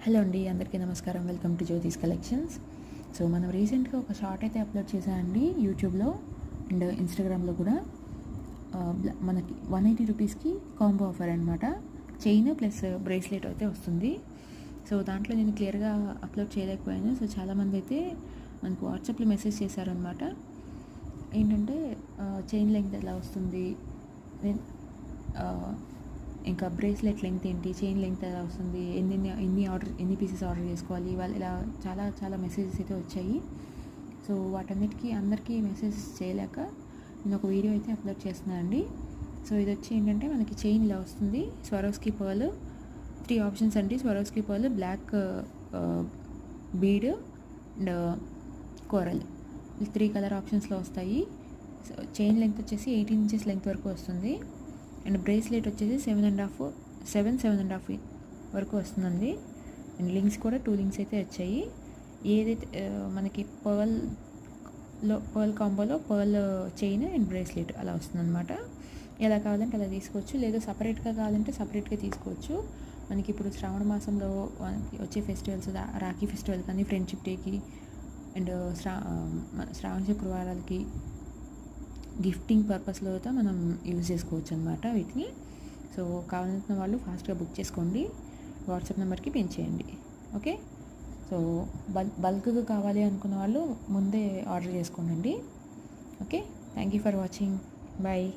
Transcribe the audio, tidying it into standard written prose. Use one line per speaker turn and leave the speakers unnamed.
Hello అండి, అందరికీ నమస్కారం. Welcome to జ్యోతిస్ collections. సో మనం రీసెంట్గా ఒక షార్ట్ అయితే అప్లోడ్ చేశానండి యూట్యూబ్లో అండ్ ఇన్స్టాగ్రామ్లో కూడా. మనకి 180 రూపీస్కి కాంబో ఆఫర్ అనమాట. చైన్ ప్లస్ బ్రేస్లెట్ అయితే వస్తుంది. సో దాంట్లో నేను క్లియర్గా అప్లోడ్ చేయలేకపోయాను. సో చాలామంది అయితే మనకు వాట్సాప్లో మెసేజ్ చేశారనమాట. ఏంటంటే చైన్ లెంగ్త్ ఎలా వస్తుంది, ఇంకా బ్రేస్లెట్ లెంగ్త్ ఏంటి, చైన్ లెంగ్త్ ఎలా వస్తుంది, ఎన్ని పీసెస్ ఆర్డర్ చేసుకోవాలి, వాళ్ళు ఇలా చాలా చాలా మెసేజెస్ అయితే వచ్చాయి. సో వాటన్నిటికీ అందరికీ మెసేజ్ చేయలేక నేను ఒక వీడియో అయితే అప్లోడ్ చేస్తున్నాను అండి. సో ఇది వచ్చి ఏంటంటే మనకి చైన్ ఇలా వస్తుంది. స్వరోస్కి పర్ల్ 3 ఆప్షన్స్ అండి. Swarovski pearl, black bead and coral, ఈ 3 కలర్ ఆప్షన్స్లో వస్తాయి. సో చైన్ లెంగ్త్ వచ్చేసి 18 ఇంచెస్ లెంగ్త్ వరకు వస్తుంది. అండ్ బ్రేస్లెట్ వచ్చేసి 7.5 వరకు వస్తుందండి. అండ్ లింక్స్ కూడా 2 లింక్స్ అయితే వచ్చాయి. ఏదైతే మనకి పర్ల్ కాంబోలో పర్ల్ చైన్ అండ్ బ్రేస్లెట్ అలా వస్తుందన్నమాట. ఎలా కావాలంటే అలా తీసుకోవచ్చు, లేదా సపరేట్గా కావాలంటే సపరేట్గా తీసుకోవచ్చు. మనకి ఇప్పుడు శ్రావణ మాసంలో వచ్చే ఫెస్టివల్స్, రాఖీ ఫెస్టివల్ కానీ, ఫ్రెండ్షిప్ డేకి అండ్ శ్రావణ శుక్రవారాలకి గిఫ్టింగ్ పర్పస్లో అయితే మనం యూజ్ చేసుకోవచ్చు అనమాట వీటిని. సో కావాల్సిన వాళ్ళు ఫాస్ట్గా బుక్ చేసుకోండి, వాట్సాప్ నెంబర్కి పిన్ చేయండి. ఓకే. సో బల్క్గా కావాలి అనుకున్న వాళ్ళు ముందే ఆర్డర్ చేసుకోండి. Okay. Thank you for watching. Bye.